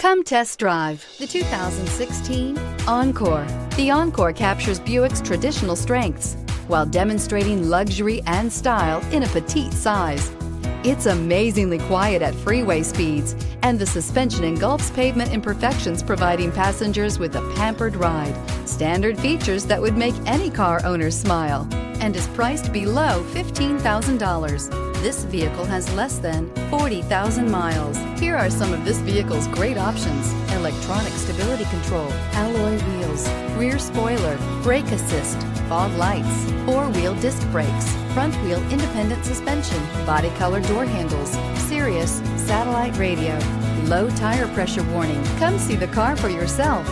Come test drive the 2016 Encore. The Encore captures Buick's traditional strengths while demonstrating luxury and style in a petite size. It's amazingly quiet at freeway speeds, and the suspension engulfs pavement imperfections, providing passengers with a pampered ride. Standard features that would make any car owner smile, and is priced below $15,000. This vehicle has less than 40,000 miles. Here are some of this vehicle's great options: electronic stability control, alloy wheels, rear spoiler, brake assist, fog lights, four-wheel disc brakes, front wheel independent suspension, body color door handles, Sirius satellite radio, low tire pressure warning. Come see the car for yourself.